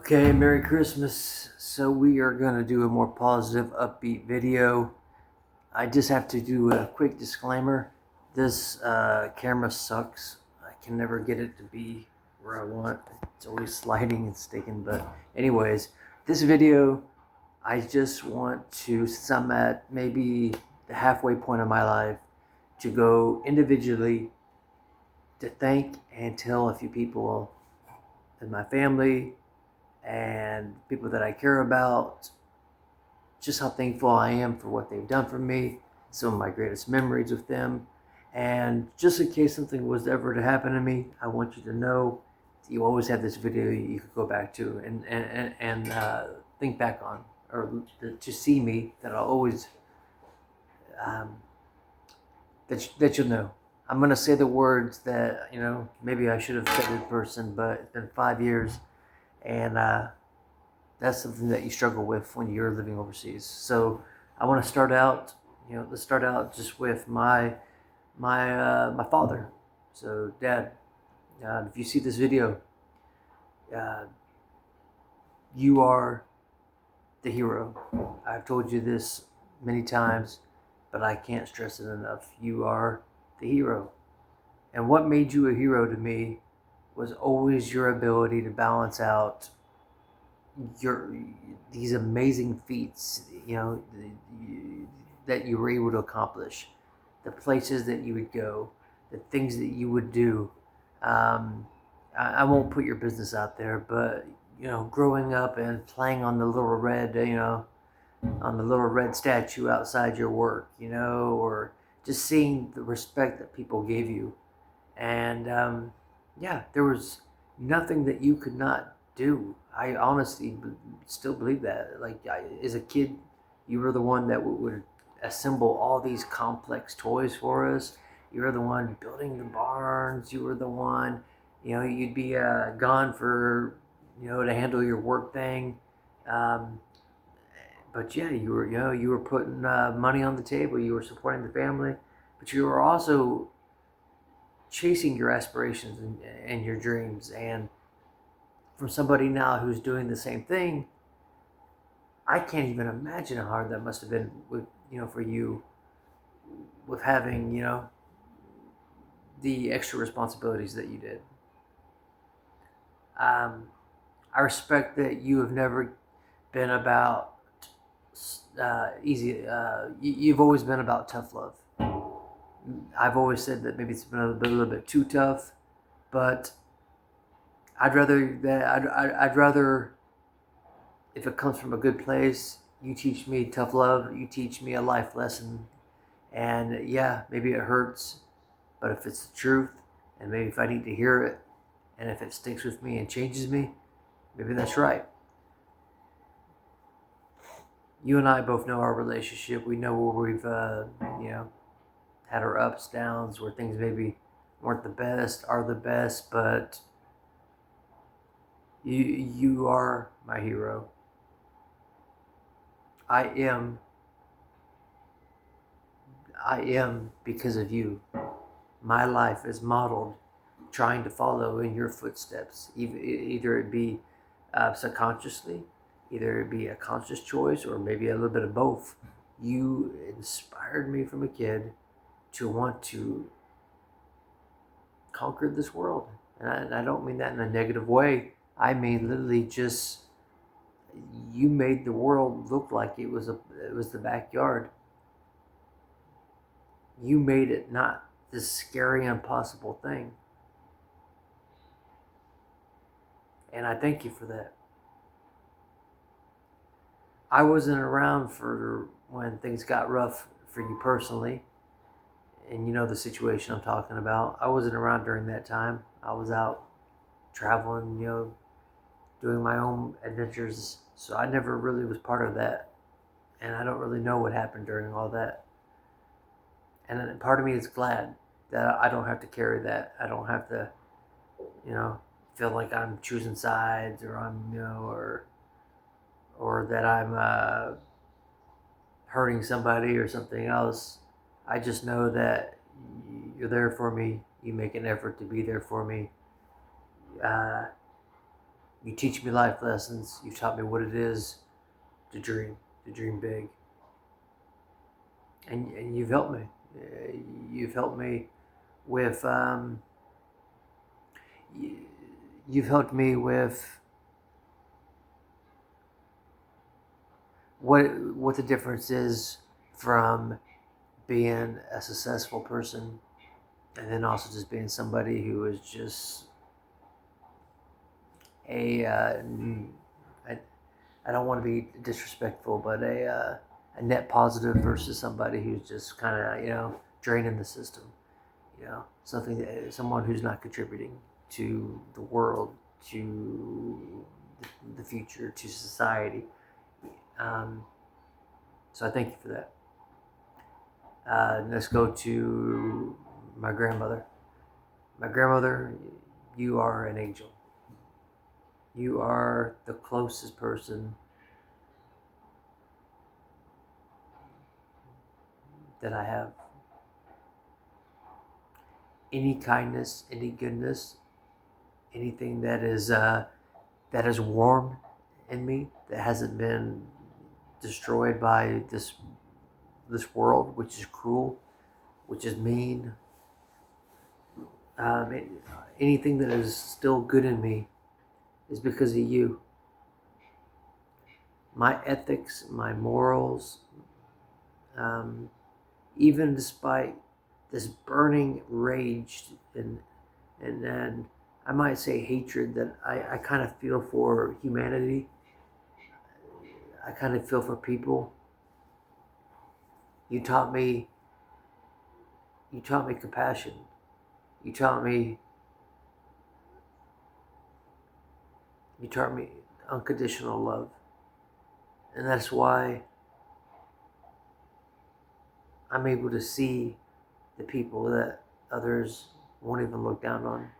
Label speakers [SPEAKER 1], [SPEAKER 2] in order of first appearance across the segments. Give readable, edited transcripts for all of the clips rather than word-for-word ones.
[SPEAKER 1] Okay, Merry Christmas. So we are going to do a more positive, upbeat video. I just have to do a quick disclaimer. This camera sucks. I can never get it to be where I want. It's always sliding and sticking. But anyways, this video, I just want to, since I'm at maybe the halfway point of my life, to go individually to thank and tell a few people in my family and people that I care about, just how thankful I am for what they've done for me, some of my greatest memories with them. And just in case something was ever to happen to me, I want you to know you always have this video you could go back to and think back on, or to see me, that I'll always, that you'll know. I'm going to say the words that, maybe I should have said in person, but it's been 5 years. And that's something that you struggle with when you're living overseas. So I want to start out, let's start out just with my father. So Dad, if you see this video, you are the hero. I've told you this many times, but I can't stress it enough. You are the hero. And what made you a hero to me was always your ability to balance out these amazing feats, that you were able to accomplish, the places that you would go, the things that you would do. I won't put your business out there, but growing up and playing on the little red, on the little red statue outside your work, or just seeing the respect that people gave you. And there was nothing that you could not do. I honestly still believe that. As a kid, you were the one that would assemble all these complex toys for us. You were the one building the barns. You were the one, you'd be gone for, to handle your work thing. But yeah, you were putting money on the table. You were supporting the family, but you were also chasing your aspirations and your dreams. And from somebody now who's doing the same thing, I can't even imagine how hard that must have been for you, with having, the extra responsibilities that you did. I respect that you have never been about easy. You've always been about tough love. I've always said that maybe it's been a little bit too tough, but I'd rather, if it comes from a good place, you teach me tough love, you teach me a life lesson. And yeah, maybe it hurts, but if it's the truth, and maybe if I need to hear it, and if it sticks with me and changes me, maybe that's right. You and I both know our relationship. We know where we've, had our ups, downs, where things maybe weren't the best, are the best, but you are my hero. I am because of you. My life is modeled trying to follow in your footsteps, either it be subconsciously, either it be a conscious choice, or maybe a little bit of both. You inspired me from a kid to want to conquer this world. And I don't mean that in a negative way. I mean literally just, you made the world look like it was the backyard. You made it not this scary, impossible thing. And I thank you for that. I wasn't around for when things got rough for you personally. And you know the situation I'm talking about. I wasn't around during that time. I was out traveling, doing my own adventures. So I never really was part of that. And I don't really know what happened during all that. And then part of me is glad that I don't have to carry that. I don't have to, feel like I'm choosing sides, or I'm, or that I'm hurting somebody or something else. I just know that you're there for me. You make an effort to be there for me. You teach me life lessons. You've taught me what it is to dream big. And you've helped me. You've helped me with, you've helped me with what the difference is from being a successful person and then also just being somebody who is just I don't want to be disrespectful, but a net positive versus somebody who's just kind of, draining the system. Someone who's not contributing to the world, to the future, to society. So I thank you for that. Let's go to my grandmother. My grandmother, you are an angel. You are the closest person that I have. Any kindness, any goodness, anything that is warm in me, that hasn't been destroyed by this world, which is cruel, which is mean. Anything that is still good in me is because of you. My ethics, my morals, even despite this burning rage and I might say hatred that I kind of feel for humanity. I kind of feel for people. You taught me compassion. You taught me unconditional love. And that's why I'm able to see the people that others won't even look down on.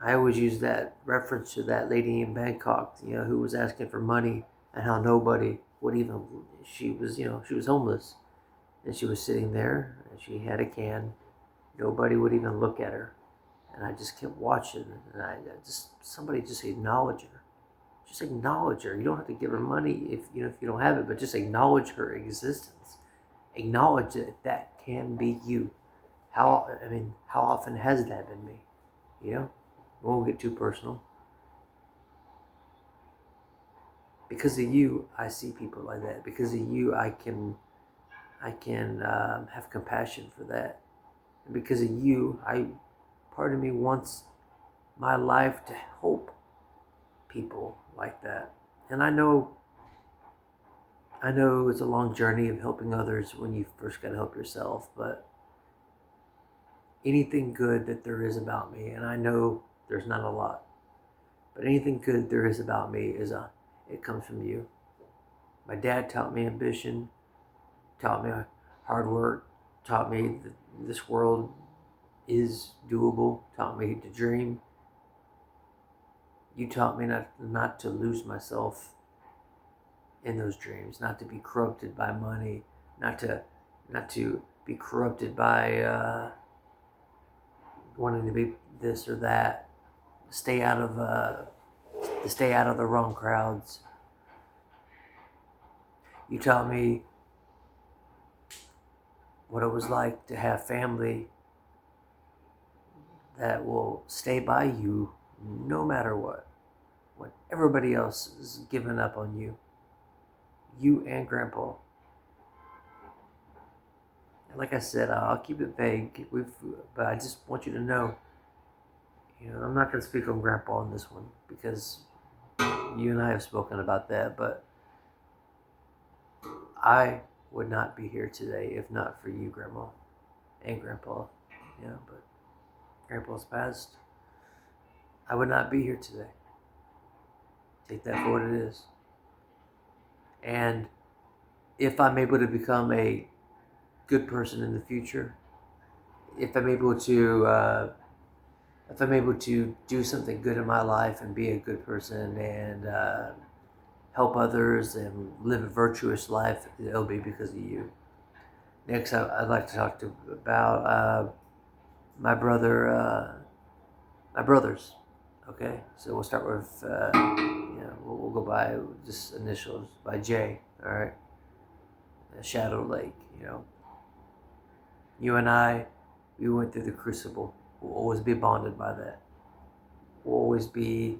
[SPEAKER 1] I always use that reference to that lady in Bangkok, who was asking for money and how nobody would even, she was homeless and she was sitting there and she had a can. Nobody would even look at her. And I just kept watching and somebody just acknowledge her. Just acknowledge her. You don't have to give her money if you don't have it, but just acknowledge her existence. Acknowledge that can be you. How often has that been me? We won't get too personal. Because of you, I see people like that. Because of you, I can have compassion for that. And because of you, part of me wants my life to help people like that. And I know it's a long journey of helping others when you first got to help yourself, but anything good that there is about me, and I know there's not a lot, but anything good there is about me it comes from you. My dad taught me ambition, taught me hard work, taught me that this world is doable, taught me to dream. You taught me not to lose myself in those dreams, not to be corrupted by money, not to be corrupted by wanting to be this or that. Stay out of the wrong crowds. You taught me what it was like to have family that will stay by you no matter what. When everybody else is giving up on you. You and Grandpa. Like I said, I'll keep it vague, but I just want you to know, I'm not going to speak on Grandpa on this one because you and I have spoken about that, but I would not be here today if not for you, Grandma and Grandpa. But Grandpa's passed. I would not be here today. Take that for what it is. And if I'm able to become a good person in the future, if I'm able to do something good in my life and be a good person and help others and live a virtuous life, it'll be because of you. Next, I'd like to talk about my brothers. Okay, so we'll start with, we'll go by just initials, by J, all right? ShadowIake, You and I, we went through the crucible. We'll always be bonded by that. We'll always be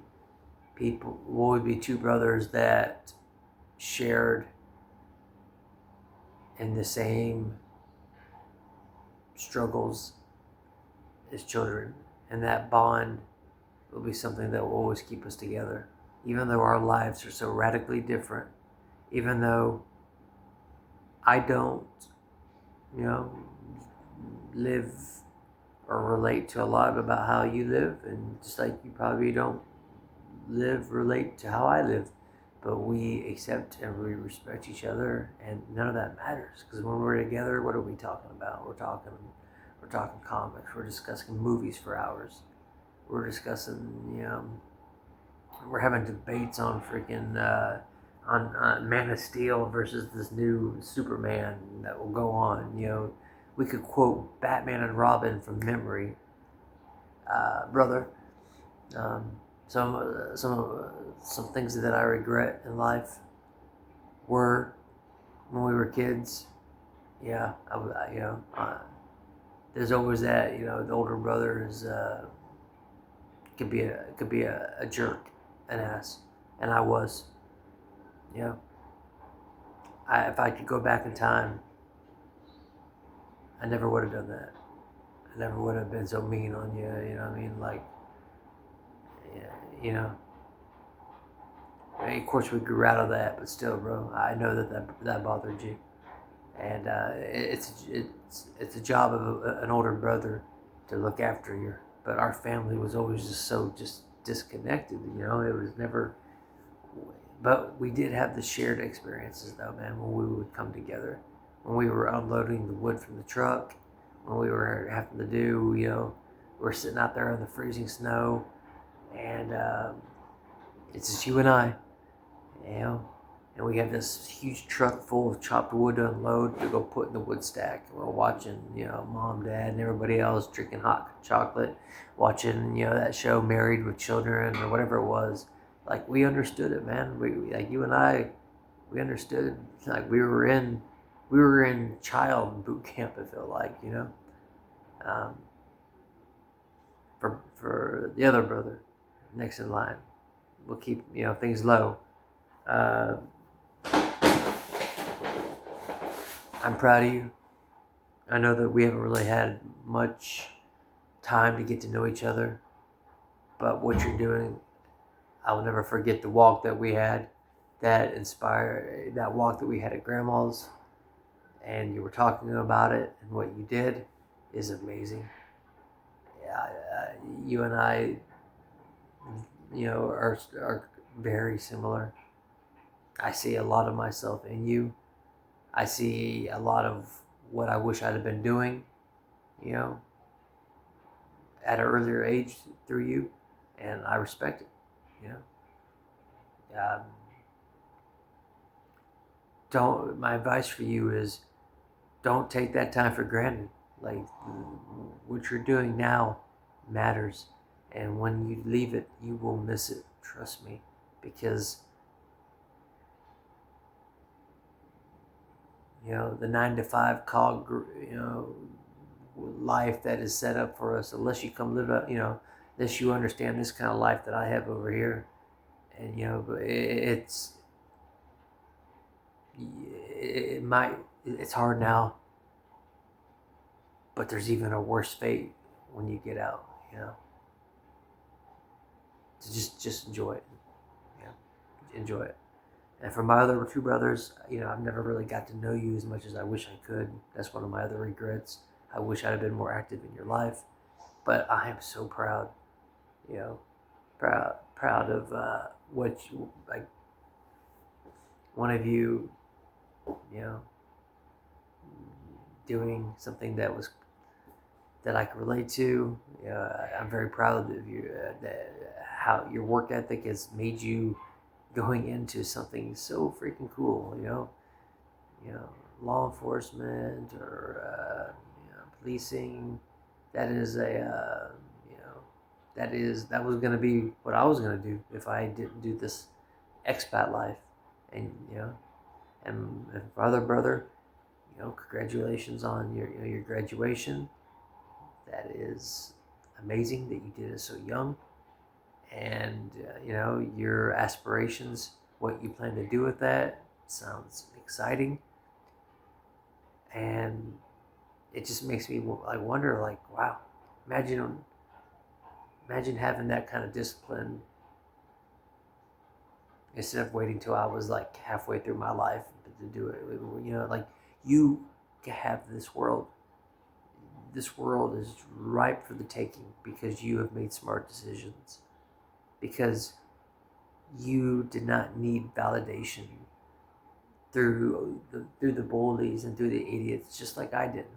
[SPEAKER 1] two brothers that shared in the same struggles as children. And that bond will be something that will always keep us together. Even though our lives are so radically different, even though I don't, live or relate to a lot about how you live, and just like you probably don't relate to how I live, but we accept and we respect each other, and none of that matters, because when we're together, what are we talking about? We're talking comics. We're discussing movies for hours. We're discussing, we're having debates on freaking on Man of Steel versus this new Superman that will go on. We could quote Batman and Robin from memory, brother. Some things that I regret in life were when we were kids. Yeah, there's always that. The older brother is could be a jerk, an ass, and I was. If I could go back in time, I never would have done that. I never would have been so mean on you. You know what I mean? Like, yeah, Of course, we grew out of that, but still, bro, I know that bothered you, and it's a job of an older brother to look after you. But our family was always just disconnected. It was never. But we did have the shared experiences, though, man, when we would come together, when we were unloading the wood from the truck, when we were having to do, we're sitting out there in the freezing snow, and it's just you and I, and we have this huge truck full of chopped wood to unload to go put in the wood stack. We're watching, mom, dad, and everybody else drinking hot chocolate, watching, that show Married with Children or whatever it was. Like, we understood it, man. Like, you and I, we understood. Like, we were in child boot camp, I feel like, for the other brother next in line, we'll keep, things low. I'm proud of you. I know that we haven't really had much time to get to know each other, but what you're doing, I will never forget the walk that we had, that walk that we had at Grandma's, and you were talking about it, and what you did is amazing. You and I, are very similar. I see a lot of myself in you. I see a lot of what I wish I'd have been doing, at an earlier age through you, and I respect it, my advice for you is, don't take that time for granted. Like, what you're doing now matters, and when you leave it, you will miss it. Trust me, because the 9-to-5 cog, life that is set up for us, unless you come live out, unless you understand this kind of life that I have over here, and it's hard now, but there's even a worse fate when you get out, So just enjoy it, enjoy it. And for my other two brothers, I've never really got to know you as much as I wish I could. That's one of my other regrets. I wish I'd have been more active in your life, but I am so proud, proud of what you, like, one of you, doing something that I could relate to. I'm very proud of you, how your work ethic has made you going into something so freaking cool, law enforcement or policing. That is that was going to be what I was going to do if I didn't do this expat life. And and brother, congratulations on your graduation. That is amazing that you did it so young. And your aspirations, what you plan to do with that, sounds exciting. And it just makes me wonder, like, wow, imagine having that kind of discipline instead of waiting till I was like halfway through my life to do it. Like, you have this world. This world is ripe for the taking because you have made smart decisions. Because you did not need validation through the bullies and through the idiots, just like I didn't.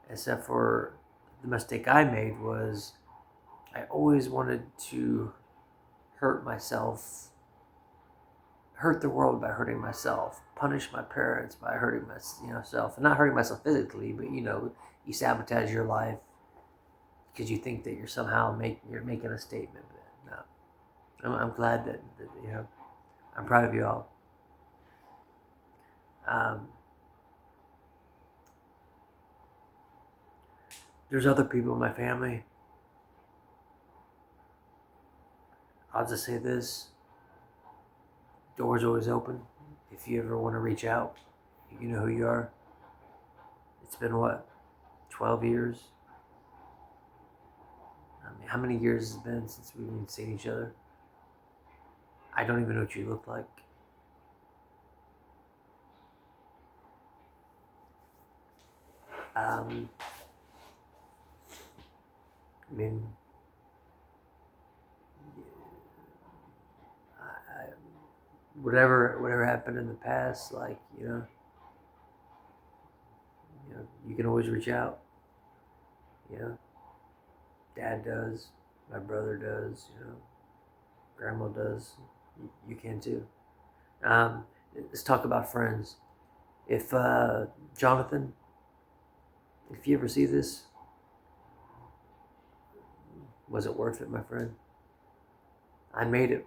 [SPEAKER 1] Except for the mistake I made was I always wanted to hurt myself, hurt the world by hurting myself, punish my parents by hurting myself, and not hurting myself physically, but you sabotage your life because you think that you're somehow making a statement. But no, I'm glad that I'm proud of you all. There's other people in my family. I'll just say this. Door's always open. If you ever want to reach out, you know who you are. It's been what? 12 years? I mean, how many years has it been since we've been seeing each other? I don't even know what you look like. I mean, whatever happened in the past, like, you can always reach out. Dad does, my brother does, grandma does. You can too. Let's talk about friends. If Jonathan, if you ever see this, was it worth it, my friend? I made it.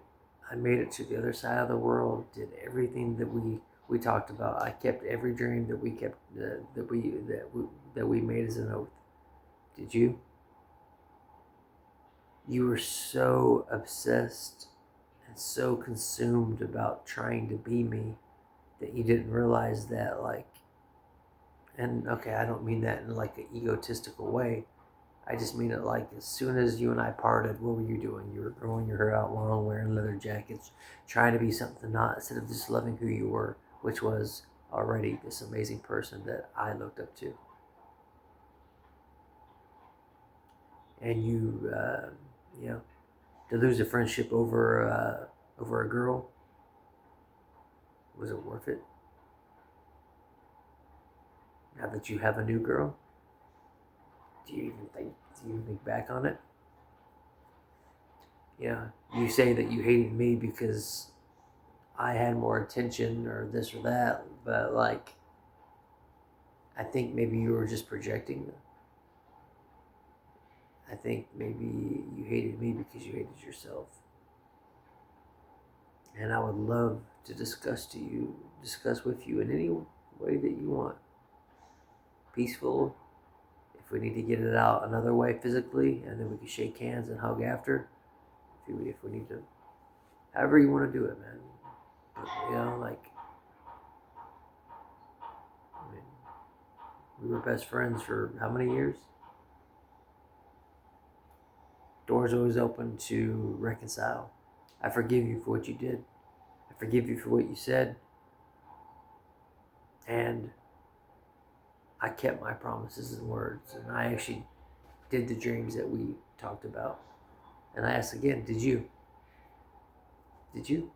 [SPEAKER 1] I made it to the other side of the world. Did everything that we talked about. I kept every dream that we kept that we made as an oath. Did you? You were so obsessed and so consumed about trying to be me that you didn't realize that, and okay, I don't mean that in like an egotistical way. I just mean it like as soon as you and I parted, what were you doing? You were growing your hair out long, wearing leather jackets, trying to be something not, instead of just loving who you were, which was already this amazing person that I looked up to. And to lose a friendship over a girl, was it worth it? Now that you have a new girl, do you even think back on it? You say that you hated me because I had more attention or this or that, but I think maybe you were just projecting. I think maybe you hated me because you hated yourself. And I would love to discuss with you in any way that you want. Peaceful. If we need to get it out another way physically, and then we can shake hands and hug after. If we need to, however you want to do it, man. But, we were best friends for how many years? Doors always open to reconcile. I forgive you for what you did. I forgive you for what you said. And I kept my promises and words. And I actually did the dreams that we talked about. And I ask again, did you? Did you?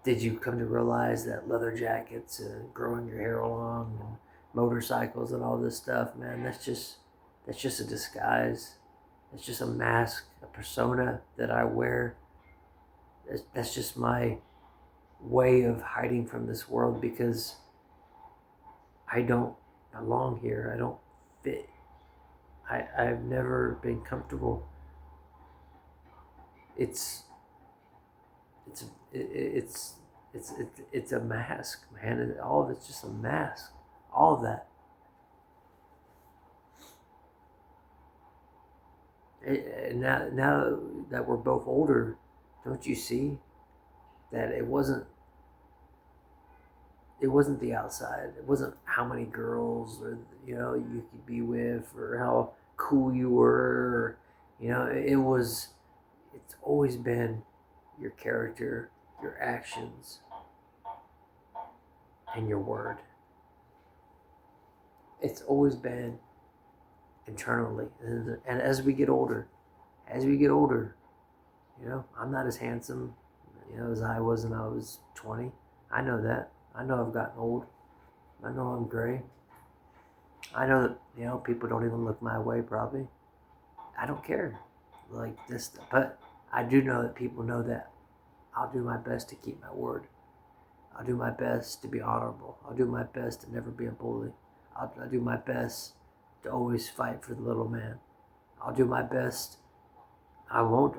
[SPEAKER 1] Did you come to realize that leather jackets and growing your hair long and motorcycles and all this stuff, man, that's just a disguise. It's just a mask, a persona that I wear. That's just my way of hiding from this world because I don't belong here. I don't fit I've never been comfortable. It's it's it's it's a mask, man. All of it's just a mask. All of that. And now that we're both older, don't you see that it wasn't the outside. It wasn't how many girls or you could be with or how cool you were. Or, it's always been your character, your actions, and your word. It's always been internally. And as we get older, I'm not as handsome, as I was when I was 20. I know that. I know I've gotten old. I know I'm gray. I know that, people don't even look my way probably. I don't care. Like this, but I do know that people know that I'll do my best to keep my word. I'll do my best to be honorable. I'll do my best to never be a bully. I'll do my best to always fight for the little man. I'll do my best. I won't,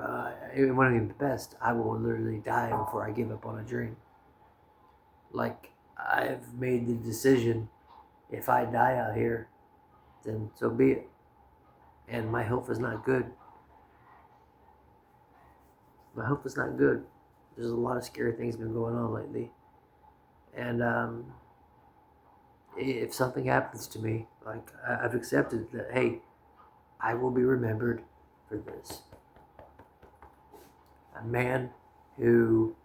[SPEAKER 1] it won't even be best. I will literally die before I give up on a dream. Like, I've made the decision, if I die out here, then so be it. And my health is not good. My health is not good. There's a lot of scary things been going on lately. And if something happens to me, like, I've accepted that, hey, I will be remembered for this. A man who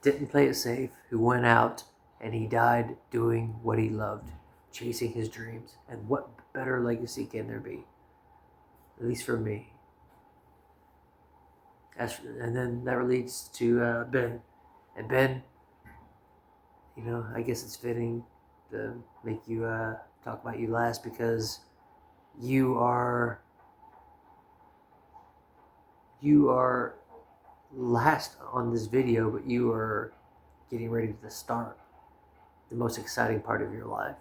[SPEAKER 1] didn't play it safe, who went out and he died doing what he loved, chasing his dreams. And what better legacy can there be? At least for me. And then that leads to Ben. And Ben, I guess it's fitting to make you talk about you last, because you are last on this video, but you are getting ready to start the most exciting part of your life.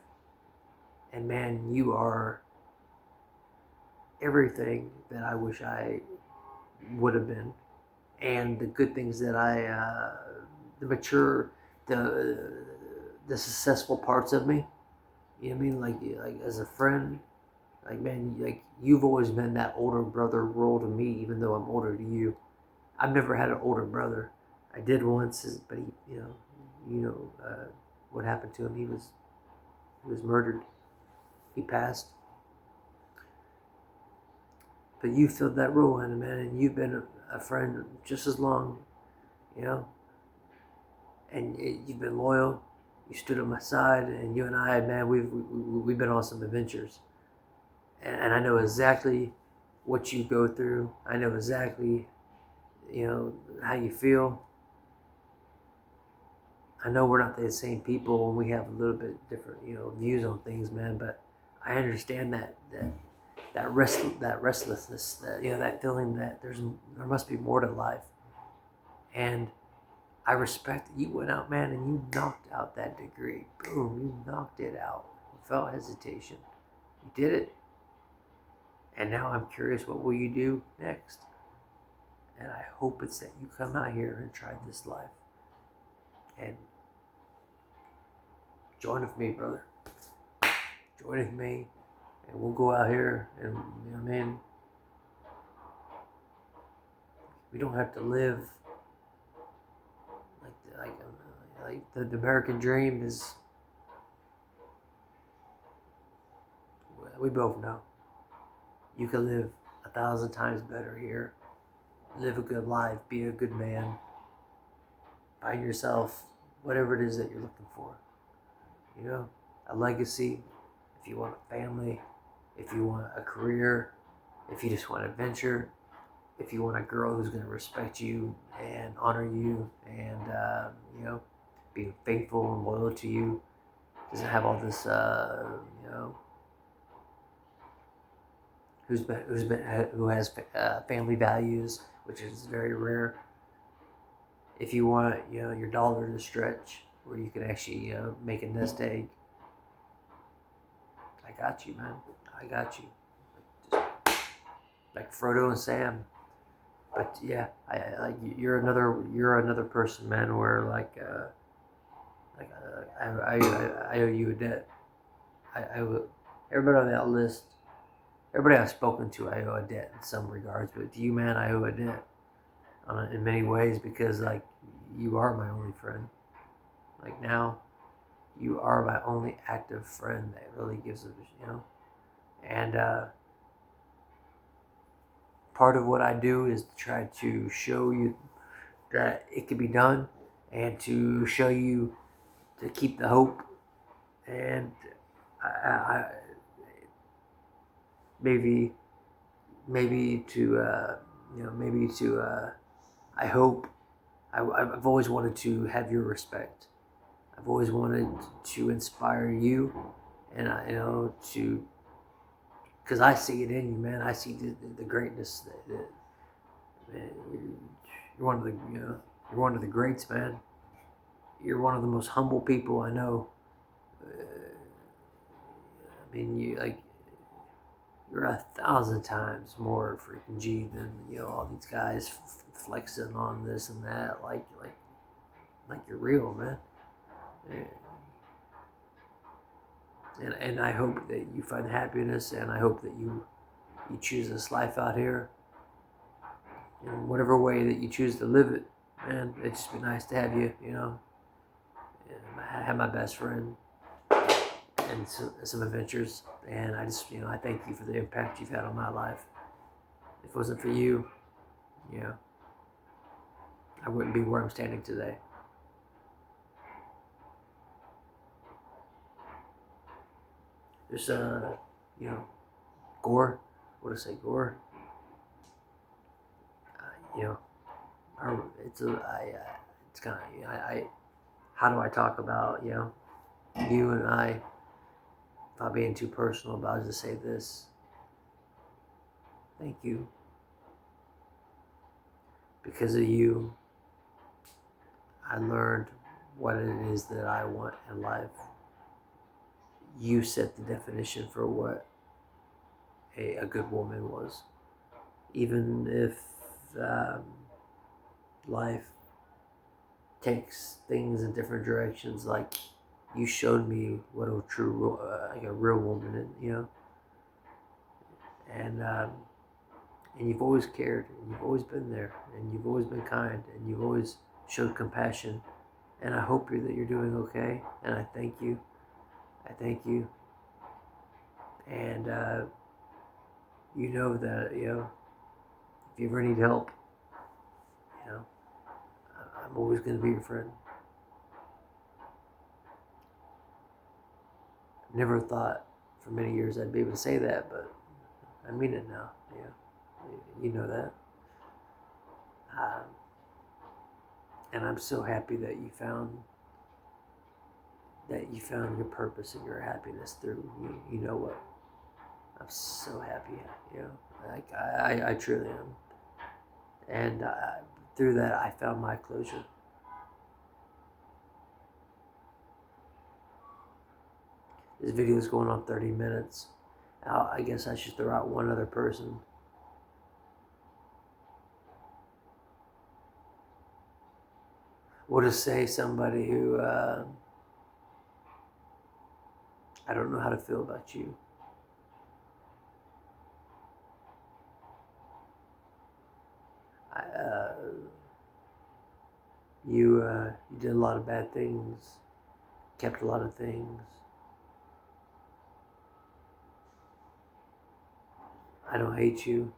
[SPEAKER 1] And man, you are everything that I wish I would have been, and the good things that the mature, the successful parts of me. You know what I mean? Like as a friend, like, man, like, you've always been that older brother role to me, even though I'm older to you. I've never had an older brother. I did once, but he, what happened to him? He was murdered. He passed. But you filled that role in, man, and you've been a friend just as long, and you've been loyal. You stood at my side, and you and I, man, we've been on some adventures, and I know exactly what you go through. I know exactly, how you feel. I know we're not the same people, and we have a little bit different, views on things, man. But I understand that restlessness, that feeling that there must be more to life. And I respect that you went out, man, and you knocked out that degree. Boom, you knocked it out without hesitation. You did it. And now I'm curious, what will you do next? And I hope it's that you come out here and try this life. And join with me, brother. Join with me. And we'll go out here and, we don't have to live like the American dream is, we both know. You can live 1,000 times better here. Live a good life. Be a good man. Find yourself whatever it is that you're looking for. A legacy. If you want a family. If you want a career. If you just want adventure. If you want a girl who's going to respect you and honor you and, be faithful and loyal to you. Doesn't have all this, who has family values, which is very rare. If you want, your dollar to stretch, where you can actually, make a nest egg, I got you, man. I got you. like Frodo and Sam. But yeah, like you're another person, man. Where I owe you a debt. I owe everybody on that list. Everybody I've spoken to, I owe a debt in some regards. But to you, man, I owe a debt in many ways, because like you are my only friend. Like now, you are my only active friend that really gives a, And part of what I do is to try to show you that it can be done, and to show you to keep the hope, and I maybe to maybe to I hope I've always wanted to have your respect. I've always wanted to inspire you, and to, because I see it in you, man. I see the greatness man, you're one of the you're one of the greats, man. You're one of the most humble people I know. I mean, you're 1,000 times more freaking G than all these guys flexing on this and that. Like you're real, man. And I hope that you find happiness, and I hope that you choose this life out here in whatever way that you choose to live it. Man, it'd just be nice to have you. I have my best friend and some adventures, and I just I thank you for the impact you've had on my life. If it wasn't for you, I wouldn't be where I'm standing today. There's Gore. What did I say, Gore? It's kind of how do I talk about you and I, without being too personal, but I'll just say this. Thank you. Because of you, I learned what it is that I want in life. You set the definition for what a good woman was. Even if life takes things in different directions, like you showed me what a true, like a real woman is, and you've always cared, and you've always been there, and you've always been kind, and you've always showed compassion, and I hope that you're doing okay, and I thank you. And you know that if you ever need help, I'm always going to be your friend. Never thought for many years I'd be able to say that, but I mean it now. You know that. And I'm so happy that you found your purpose and your happiness through you know what. I'm so happy, like I truly am. And through that, I found my closure. This video is going on 30 minutes. Now, I guess I should throw out one other person. We'll just say somebody who I don't know how to feel about you. You did a lot of bad things, kept a lot of things. I don't hate you.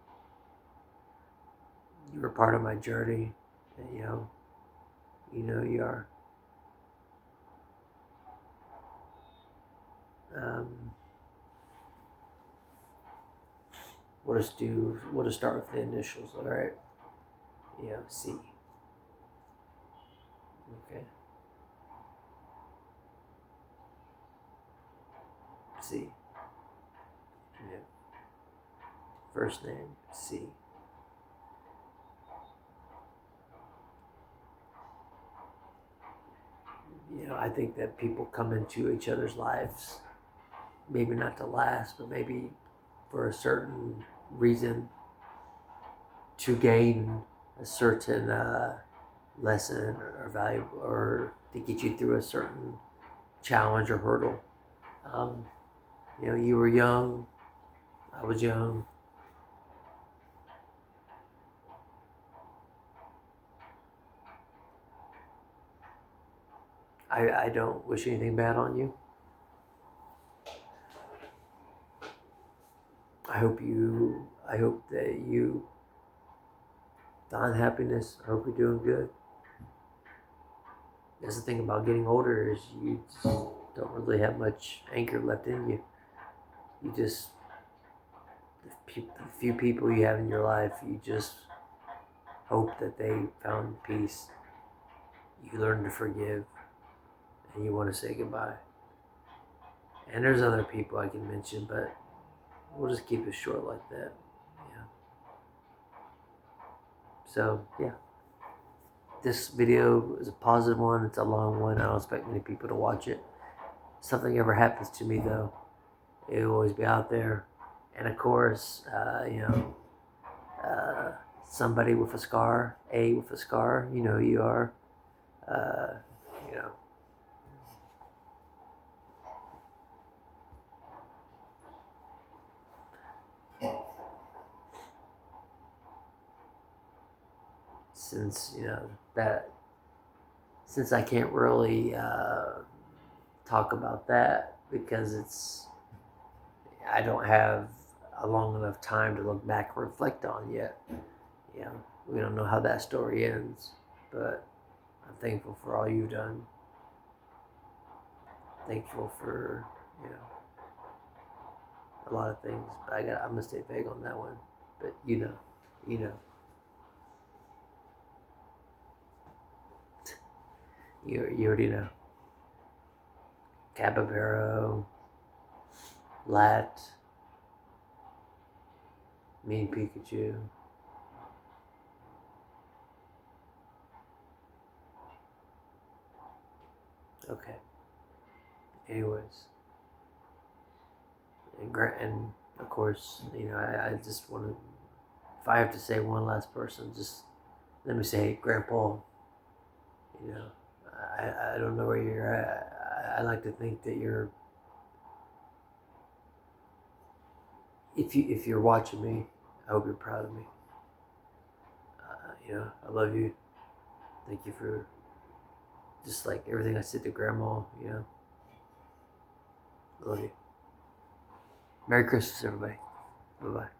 [SPEAKER 1] You were part of my journey, and you know you are. We'll just start with the initials, all right? C. Okay. C. Yeah. First name, C. I think that people come into each other's lives, maybe not to last, but maybe for a certain reason. to gain a certain lesson or value, or to get you through a certain challenge or hurdle. You know, you were young, I was young. I don't wish anything bad on you. I hope that you find happiness. I hope you're doing good. That's the thing about getting older, is you just don't really have much anger left in you. You just, the few people you have in your life, you just hope that they found peace. You learn to forgive, and you want to say goodbye. And there's other people I can mention, but we'll just keep it short like that. Yeah. So, yeah. This video is a positive one. It's a long one. I don't expect many people to watch it. If something ever happens to me, though, it will always be out there. And of course, you know, somebody with a scar, with a scar, you know who you are. You know. Since, you know, since I can't really talk about that because I don't have a long enough time to look back and reflect on yet. You know, we don't know how that story ends, but I'm thankful for all you've done. Thankful for, you know, a lot of things, but I'm gonna stay vague on that one. But you know. You already know. Capybara, Lat, Mean Pikachu. Okay. Anyways. And of course, you know, I just want to, if I have to say one last person, just let me say, Grandpa, you know, I don't know where you're at. I like to think that if you're watching me, I hope you're proud of me. You know, I love you. Thank you for just like everything I said to Grandma, you know. I love you. Merry Christmas, everybody. Bye-bye.